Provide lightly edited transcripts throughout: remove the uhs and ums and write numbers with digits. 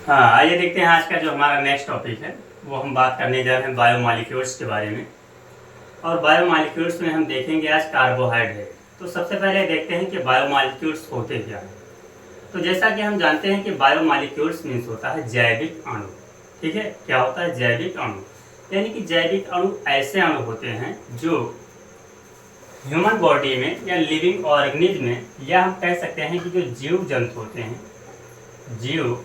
हाँ, आइए देखते हैं आज का जो हमारा नेक्स्ट टॉपिक है वो हम बात करने जा रहे हैं बायोमॉलिक्यूल्स के बारे में। और बायोमॉलिक्यूल्स में हम देखेंगे आज कार्बोहाइड्रेट। तो सबसे पहले देखते हैं कि बायोमॉलिक्यूल्स होते क्या हैं। तो जैसा कि हम जानते हैं कि बायोमॉलिक्यूल्स मीन्स होता है जैविक अणु। ठीक है, क्या होता है? जैविक अणु। यानी कि जैविक अणु ऐसे अणु होते हैं जो ह्यूमन बॉडी में या लिविंग ऑर्गेनिज्म में, या हम कह सकते हैं कि जो जीव जंतु होते हैं, जीव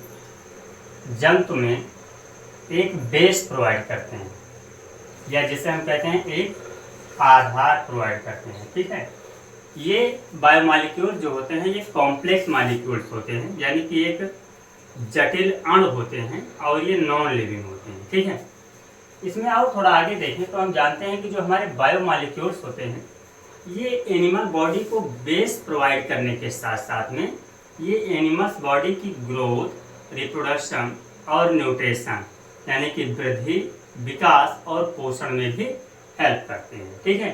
जंतु में एक बेस प्रोवाइड करते हैं, या जिसे हम कहते हैं एक आधार प्रोवाइड करते हैं। ठीक है, ये बायोमॉलिक्यूल जो होते हैं ये कॉम्प्लेक्स मॉलिक्यूल्स होते हैं, यानी कि एक जटिल अणु होते हैं और ये नॉन लिविंग होते हैं। ठीक है, इसमें और थोड़ा आगे देखें तो हम जानते हैं कि जो हमारे बायोमॉलिक्यूल्स होते हैं ये एनिमल बॉडी को बेस प्रोवाइड करने के साथ साथ में ये एनिमल्स बॉडी की ग्रोथ, रिप्रोडक्शन और न्यूट्रिशन यानी कि वृद्धि, विकास और पोषण में भी हेल्प करते हैं। ठीक है,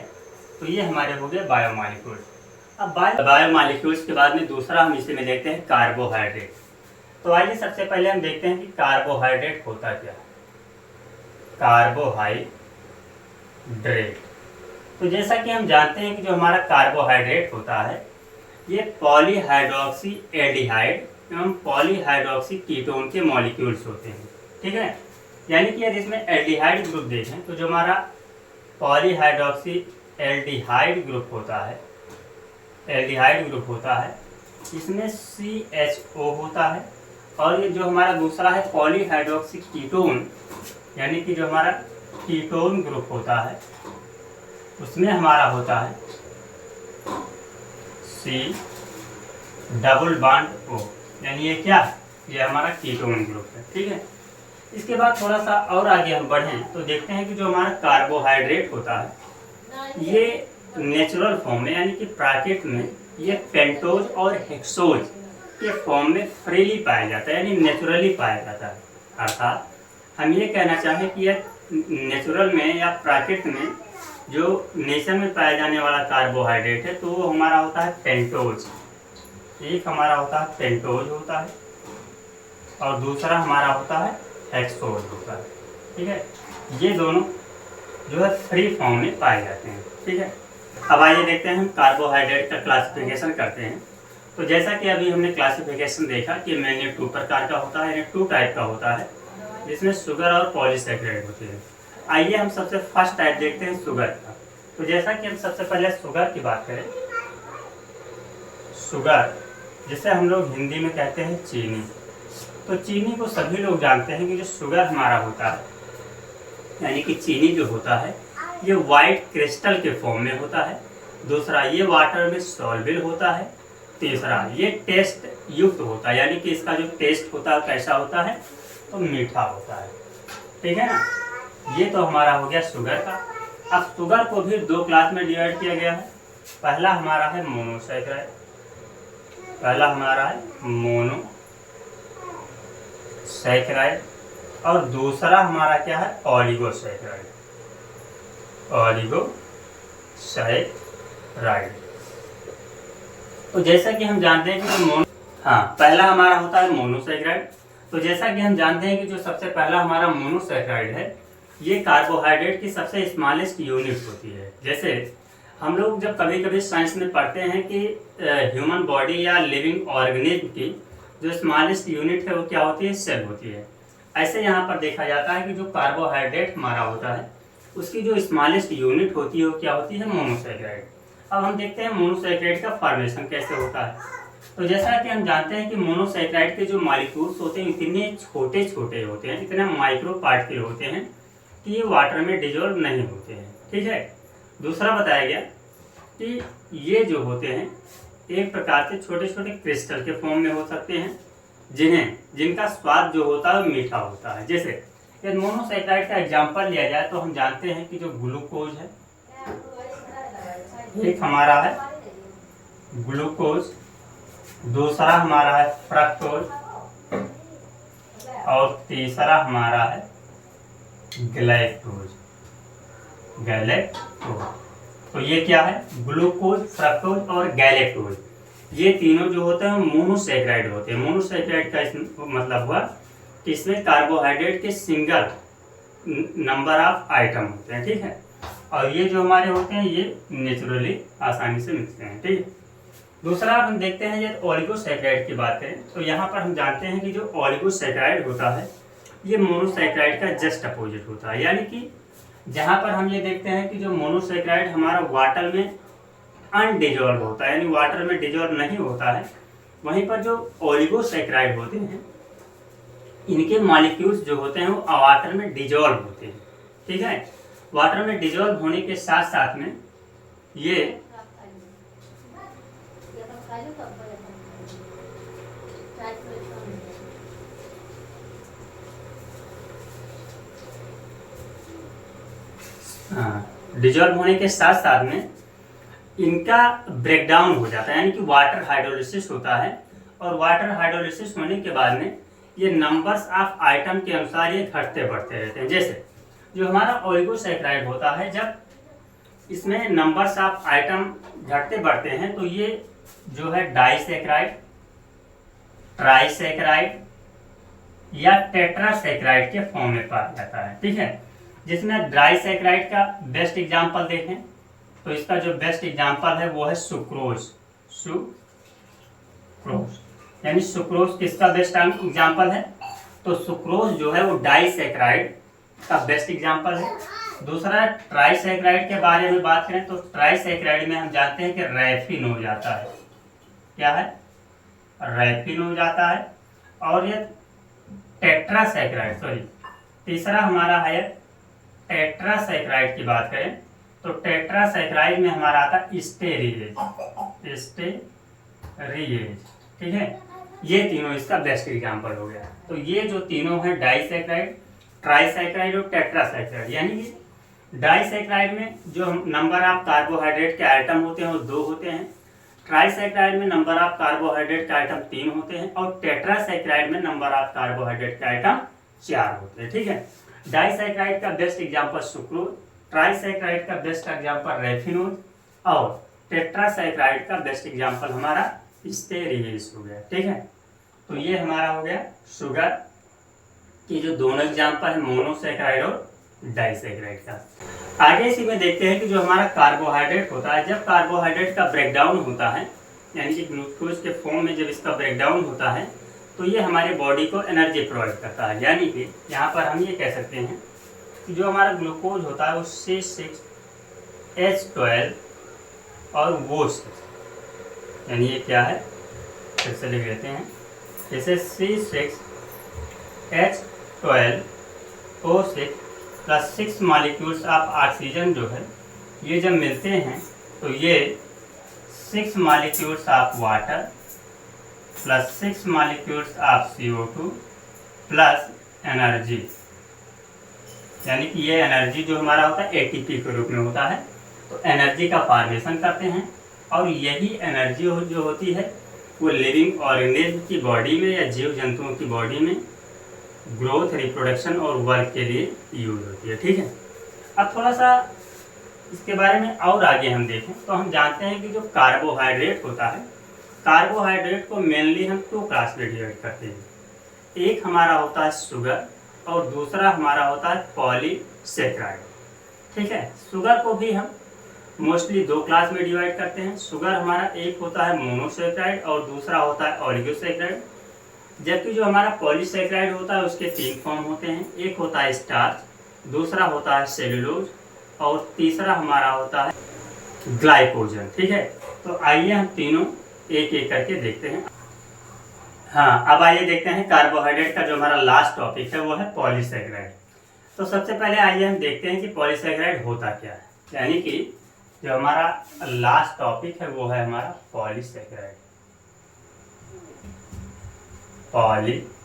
तो ये हमारे हो गए बायोमॉलिक्यूल्स। अब बायोमॉलिक्यूल्स के बाद में दूसरा हम इसे में देखते हैं कार्बोहाइड्रेट। तो आइए सबसे पहले हम देखते हैं कि कार्बोहाइड्रेट होता क्या है। कार्बोहाइड्रेट, तो जैसा कि हम जानते हैं कि जो हमारा कार्बोहाइड्रेट होता है ये पॉलीहाइड्रोक्सी एल्डिहाइड एवं पॉलीहाइड्रोक्सी कीटोन के मॉलिक्यूल्स होते हैं। ठीक है, यानी कि यदि इसमें एल्डिहाइड ग्रुप देखें तो जो हमारा पॉलीहाइड्रोक्सी एल्डिहाइड ग्रुप होता है, एल्डिहाइड ग्रुप होता है, इसमें CHO होता है। और ये जो हमारा दूसरा है पॉलीहाइड्रोक्सी कीटोन, यानी कि जो हमारा कीटोन ग्रुप होता है उसमें हमारा होता है C डबल बॉन्ड O, यानी ये क्या है? ये हमारा कीटोन ग्रुप है। ठीक है, इसके बाद थोड़ा सा और आगे हम बढ़ें तो देखते हैं कि जो हमारा कार्बोहाइड्रेट होता है ये नेचुरल फॉर्म में, यानी कि प्राकृतिक में ये पेंटोज और हेक्सोज के फॉर्म में फ्रीली पाया जाता है, यानी नेचुरली पाया जाता है। अर्थात हम ये कहना चाहें कि यह नेचुरल में या प्राकृतिक में जो नेचर में पाया जाने वाला कार्बोहाइड्रेट है तो वो हमारा होता है पेंटोज। एक हमारा होता है पेंटोज होता है और दूसरा हमारा होता है हेक्सोज होता है। ठीक है, ये दोनों जो है फ्री फॉर्म में पाए जाते हैं। ठीक है, अब आइए देखते हैं हम कार्बोहाइड्रेट का क्लासिफिकेशन करते हैं। तो जैसा कि अभी हमने क्लासिफिकेशन देखा कि मेनली 2 प्रकार का होता है, यानी 2 टाइप का होता है, जिसमें शुगर और पॉलीसैकेराइड होते हैं। आइए हम सबसे फर्स्ट टाइप देखते हैं शुगर का। तो जैसा कि हम सबसे पहले शुगर की बात करें, शुगर जिसे हम लोग हिंदी में कहते हैं चीनी। तो चीनी को सभी लोग जानते हैं कि जो शुगर हमारा होता है, यानी कि चीनी जो होता है ये वाइट क्रिस्टल के फॉर्म में होता है। दूसरा, ये वाटर में सॉल्युबल होता है। तीसरा, ये टेस्ट युक्त होता है, यानी कि इसका जो टेस्ट होता है कैसा होता है? तो मीठा होता है। ठीक है ना, ये तो हमारा हो गया शुगर का। अब शुगर को भी 2 क्लास में डिवाइड किया गया है। पहला हमारा है मोनोसैकेराइड, पहला हमारा है मोनोसैकेराइड और दूसरा हमारा क्या है? ऑलिगोसैकेराइड, ऑलिगोसैकेराइड। तो जैसा कि हम जानते हैं कि पहला हमारा होता है मोनोसैकेराइड। तो जैसा कि हम जानते हैं कि जो सबसे पहला हमारा मोनोसैकेराइड है ये कार्बोहाइड्रेट की सबसे स्मॉलेस्ट यूनिट होती है। जैसे हम लोग जब कभी कभी साइंस में पढ़ते हैं कि ह्यूमन बॉडी या लिविंग ऑर्गेनिज्म की जो स्मॉलेस्ट यूनिट है वो क्या होती है? सेल होती है। ऐसे यहाँ पर देखा जाता है कि जो कार्बोहाइड्रेट हमारा होता है उसकी जो स्मॉलेस्ट यूनिट होती है वो क्या होती है? मोनोसैकेराइड। अब हम देखते हैं मोनोसैकेराइड का फॉर्मेशन कैसे होता है। तो जैसा कि हम जानते हैं कि मोनोसैकेराइड के जो मॉलिक्यूल्स होते हैं इतने छोटे छोटे होते हैं, इतने माइक्रो पार्टिकल होते हैं कि ये वाटर में डिजोल्व नहीं होते हैं। ठीक है, दूसरा बताया गया कि ये जो होते हैं एक प्रकार से छोटे छोटे क्रिस्टल के फॉर्म में हो सकते हैं, जिनका स्वाद जो होता है वो मीठा होता है। जैसे यदि मोनोसैकेराइड का एग्जांपल लिया जाए तो हम जानते हैं कि जो ग्लूकोज है, एक हमारा है ग्लूकोज, दूसरा हमारा है फ्रक्टोज और तीसरा हमारा है गैलेक्टोज। तो ये क्या है? ग्लूकोज, फ्रक्टोज और गैलेक्टोज, ये तीनों जो होते हैं मोनोसैकेराइड होते हैं। मोनोसैकेराइड का मतलब हुआ कि इसमें कार्बोहाइड्रेट के सिंगल नंबर ऑफ आइटम होते हैं, ठीक है। और ये जो हमारे होते हैं ये नेचुरली आसानी से मिलते हैं, ठीक है। दूसरा हम देखते हैं ये ओलिगोसैकेराइड की बात करें तो यहाँ पर हम जानते हैं कि जो ओलिगोसैकेराइड होता है ये मोनोसैकेराइड का जस्ट अपोजिट होता है। यानी कि जहाँ पर हम ये देखते हैं कि जो मोनोसैकेराइड हमारा वाटर में अनडिजॉल्व होता है, यानी वाटर में डिजॉल्व नहीं होता है, वहीं पर जो ओलिगोसैकेराइड होते हैं इनके मॉलिक्यूल्स जो होते हैं वो वाटर में डिजॉल्व होते हैं, ठीक है। वाटर में डिजॉल्व होने के साथ साथ में ये डिजॉल्व होने के साथ साथ में इनका ब्रेकडाउन हो जाता है, यानी कि वाटर हाइड्रोलिसिस होता है। और वाटर हाइड्रोलिसिस होने के बाद में ये नंबर्स ऑफ आइटम के अनुसार ये घटते बढ़ते रहते हैं। जैसे जो हमारा ओलिगोसैकेराइड होता है जब इसमें नंबर्स ऑफ आइटम घटते बढ़ते हैं तो ये जो है डाइसैकेराइड, ट्राइसैकेराइड या टेट्रासैकेराइड के फॉर्म में पाया जाता है, ठीक है। जिसमें डाइसैकेराइड का बेस्ट एग्जांपल देखें तो इसका जो बेस्ट एग्जांपल है वो है सुक्रोज। सुक्रोज यानी सुक्रोज किसका बेस्ट एग्जांपल है? तो सुक्रोज जो है वो डाइसैकेराइड का बेस्ट एग्जांपल है। दूसरा ट्राइसैकेराइड के बारे में बात करें तो ट्राइसैकेराइड में हम जानते हैं कि रैफिन हो जाता है। क्या है? रैफिन हो जाता है। और ये टेट्रासैकेराइड तीसरा हमारा है टेट्रासैकेराइड की बात करें तो टेट्रासैकेराइड में हमारा आता है स्टेरिएज, ठीक है। ये तीनों इसका बेस्ट एग्जांपल हो गया। तो ये जो तीनों है डाइसैकेराइड, ट्राइसैकेराइड और टेट्रासैकेराइड, यानी कि डाइसैकेराइड में जो नंबर ऑफ कार्बोहाइड्रेट के आइटम होते हैं वो 2 होते हैं, ट्राइसैकेराइड में नंबर ऑफ कार्बोहाइड्रेट के आइटम 3 होते हैं और टेट्रासैकेराइड में नंबर ऑफ कार्बोहाइड्रेट के आइटम 4 होते हैं, ठीक है। डाइसैकेराइड का बेस्ट एग्जांपल सुक्रोज, ट्राइसैकेराइड का बेस्ट एग्जांपल रैफिनोज और टेट्रासैकेराइड का बेस्ट एग्जांपल हमारा स्टेरिएज हो गया, ठीक है। तो ये हमारा हो गया शुगर की जो दोनों एग्जांपल है मोनोसैकेराइड और डाइसैकेराइड का। आगे इसी में देखते हैं कि जो हमारा कार्बोहाइड्रेट होता है, जब कार्बोहाइड्रेट का ब्रेकडाउन होता है यानी कि ग्लूकोज के फॉर्म में जब इसका ब्रेकडाउन होता है तो ये हमारे बॉडी को एनर्जी प्रोवाइड करता है। यानी कि यहाँ पर हम ये कह सकते हैं कि जो हमारा ग्लूकोज होता है वो C6H12 और वो यानी ये क्या है फिर से लिख लेते हैं, जैसे C6H12O6 plus 6 molecules of oxygen जो है ये जब मिलते हैं तो ये 6 molecules of water plus 6 molecules of CO2 plus energy, यानी कि ये एनर्जी जो हमारा होता है ATP के रूप में होता है, तो एनर्जी का फॉर्मेशन करते हैं। और यही एनर्जी जो होती है वो लिविंग ऑर्गेनिज्म की बॉडी में या जीव जंतुओं की बॉडी में ग्रोथ, रिप्रोडक्शन और वर्क के लिए यूज होती है, ठीक है। अब थोड़ा सा इसके बारे में और आगे हम देखें तो हम जानते हैं कि जो कार्बोहाइड्रेट होता है, कार्बोहाइड्रेट को मेनली हम 2 क्लास में डिवाइड करते हैं। एक हमारा होता है शुगर और दूसरा हमारा होता है पॉलीसैकेराइड, ठीक है। शुगर को भी हम मोस्टली 2 क्लास में डिवाइड करते हैं। शुगर हमारा एक होता है मोनोसैकेराइड और दूसरा होता है ओलिगोसैकेराइड, जबकि जो हमारा पॉलीसैकेराइड होता है उसके 3 फॉर्म होते हैं। एक होता है स्टार्च, दूसरा होता है सेलुलोज और तीसरा हमारा होता है ग्लाइकोजन, ठीक है। तो आइए हम तीनों एक एक करके देखते हैं। हाँ, अब आइए देखते हैं कार्बोहाइड्रेट का जो हमारा लास्ट टॉपिक है वो है पॉलीसैकेराइड। तो सबसे पहले आइए हम देखते हैं कि पॉलीसैकेराइड होता क्या है, यानी कि जो हमारा लास्ट टॉपिक है वो है हमारा पॉलीसैकेराइड। पॉलीसैकेराइड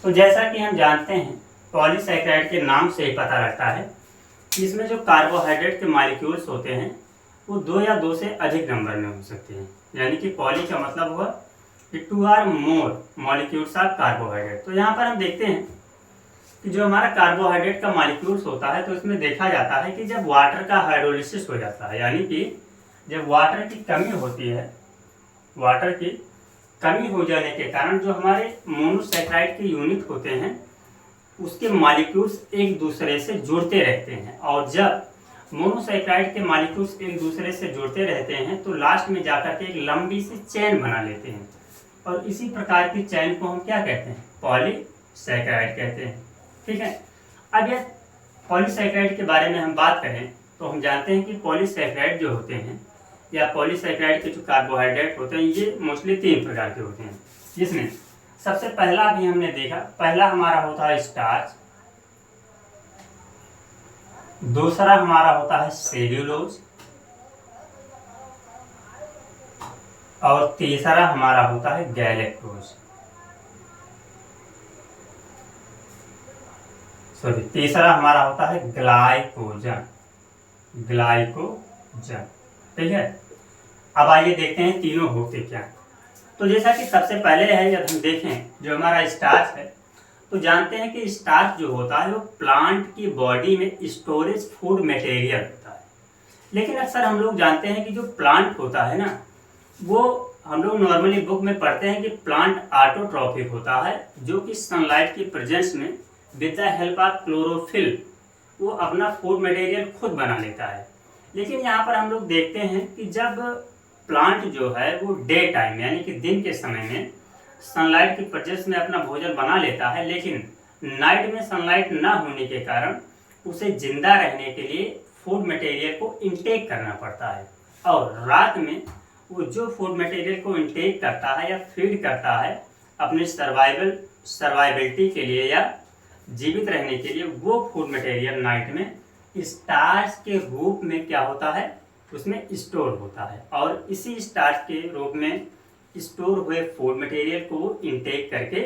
तो जैसा कि हम जानते हैं पॉलीसैकेराइड के नाम से ही पता लगता है कि इसमें जो कार्बोहाइड्रेट के मॉलिक्यूल्स होते हैं वो 2 या 2 से अधिक नंबर में हो सकते हैं। यानी कि पॉली का मतलब हुआ कि 2 or more molecules of carbohydrate. तो यहाँ पर हम देखते हैं कि जो हमारा कार्बोहाइड्रेट का मॉलिक्यूल्स होता है तो इसमें देखा जाता है कि जब वाटर का हाइड्रोलिसिस हो जाता है, यानी कि जब वाटर की कमी होती है, वाटर की कमी हो जाने के कारण जो हमारे मोनोसैकेराइड के यूनिट होते हैं उसके मॉलिक्यूल्स एक दूसरे से जुड़ते रहते हैं, और जब मोनोसैकेराइड के मॉलिक्यूल्स एक दूसरे से जुड़ते रहते हैं तो लास्ट में जाकर के एक लंबी सी चेन बना लेते हैं, और इसी प्रकार की चेन को हम क्या कहते हैं? पॉलीसैकेराइड कहते हैं। ठीक है, अब यह पॉलीसैकेराइड के बारे में हम बात करें तो हम जानते हैं कि पॉलीसैकेराइड जो होते हैं या पॉलीसैकेराइड के जो कार्बोहाइड्रेट होते हैं ये मोस्टली 3 प्रकार के होते हैं, जिसमें सबसे पहला भी हमने देखा, पहला हमारा होता है स्टार्च, दूसरा हमारा होता है सेल्यूलोज, और तीसरा हमारा होता है गैलेक्टोज। तीसरा हमारा होता है ग्लाइकोजन। ठीक है, अब आइए देखते हैं तीनों होते क्या। तो जैसा कि सबसे पहले है, जब हम देखें जो हमारा स्टार्च है तो जानते हैं कि स्टार्च जो होता है वो प्लांट की बॉडी में स्टोरेज फूड मटेरियल होता है। लेकिन अक्सर हम लोग जानते हैं कि जो प्लांट होता है ना, वो हम लोग नॉर्मली बुक में पढ़ते हैं कि प्लांट ऑटोट्रॉफिक होता है, जो कि सनलाइट की प्रेजेंस में with the help of chlorophyll वो अपना फूड मटेरियल खुद बना लेता है। लेकिन यहाँ पर हम लोग देखते हैं कि जब प्लांट जो है वो डे टाइम यानी कि दिन के समय में सनलाइट की प्रेजेंस में अपना भोजन बना लेता है, लेकिन नाइट में सनलाइट ना होने के कारण उसे जिंदा रहने के लिए फूड मटेरियल को इनटेक करना पड़ता है, और रात में वो जो फूड मटेरियल को इनटेक करता है या फीड करता है अपने सर्वाइबिलिटी के लिए या जीवित रहने के लिए, वो फूड मटेरियल नाइट में स्टार्च के रूप में क्या होता है? उसमें स्टोर होता है, और इसी स्टार्च के रूप में स्टोर हुए फूड मटेरियल को वो इनटेक करके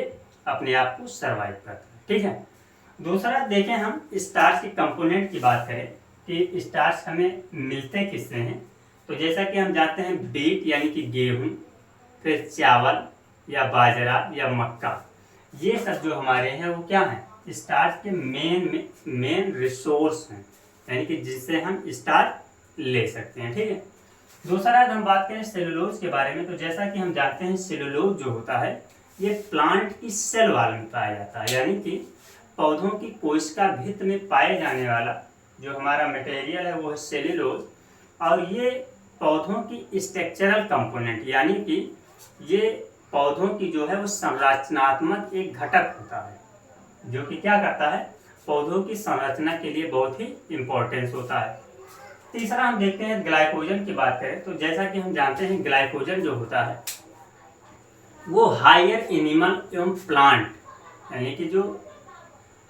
अपने आप को सर्वाइव करता है। ठीक है, दूसरा देखें हम स्टार्च के कंपोनेंट की बात करें कि स्टार्च हमें मिलते किससे हैं, तो जैसा कि हम जानते हैं बीट यानी कि गेहूँ, फिर चावल या बाजरा या मक्का, ये सब जो हमारे हैं वो क्या हैं? स्टार्च के मेन रिसोर्स हैं, यानी कि जिससे हम स्टार्च ले सकते हैं। ठीक है, दूसरा हम बात करें सेलुलोज के बारे में, तो जैसा कि हम जानते हैं सेलुलोज जो होता है ये प्लांट की सेल वॉल में पाया जाता है, यानी कि पौधों की कोशिका भित्त में पाए जाने वाला जो हमारा मटेरियल है वो है सेलुलोज, और ये पौधों की स्ट्रक्चरल कंपोनेंट यानी कि ये पौधों की जो है वो संरचनात्मक एक घटक होता है, जो कि क्या करता है? पौधों की संरचना के लिए बहुत ही इम्पोर्टेंस होता है। तीसरा हम देखते हैं ग्लाइकोजन की बात करें, तो जैसा कि हम जानते हैं ग्लाइकोजन जो होता है वो हायर एनिमल एवं प्लांट, यानी कि जो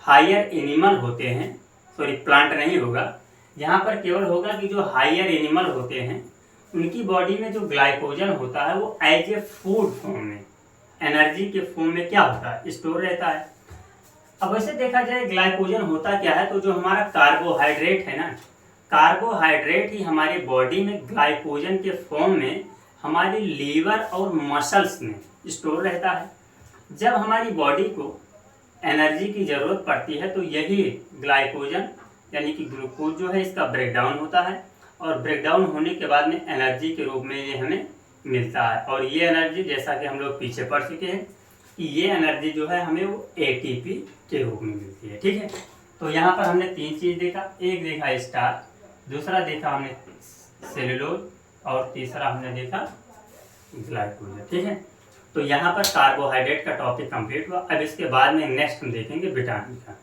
हायर एनिमल होते हैं, सॉरी प्लांट नहीं होगा, यहाँ पर केवल होगा कि जो हायर एनिमल होते हैं उनकी बॉडी में जो ग्लाइकोजन होता है वो एज ए फूड फॉर्म में, एनर्जी के फॉर्म में क्या होता है? स्टोर रहता है। अब वैसे देखा जाए ग्लाइकोजन होता क्या है, तो जो हमारा कार्बोहाइड्रेट है ना, कार्बोहाइड्रेट ही हमारी बॉडी में ग्लाइकोजन के फॉर्म में हमारे लीवर और मसल्स में स्टोर रहता है। जब हमारी बॉडी को एनर्जी की ज़रूरत पड़ती है तो यही ग्लाइकोजन यानी कि ग्लूकोज जो है इसका ब्रेकडाउन होता है, और ब्रेकडाउन होने के बाद में एनर्जी के रूप में ये हमें मिलता है, और ये एनर्जी जैसा कि हम लोग पीछे पढ़ चुके हैं कि ये एनर्जी जो है हमें वो एटीपी के रूप में मिलती है। ठीक है, तो यहाँ पर हमने 3 चीज़ देखा, एक देखा स्टार्च, दूसरा देखा हमने सेलुलोज, और तीसरा हमने देखा ग्लाइकोजन। ठीक है, तो यहाँ पर कार्बोहाइड्रेट का टॉपिक कंप्लीट हुआ। अब इसके बाद में नेक्स्ट हम देखेंगे विटामिन का।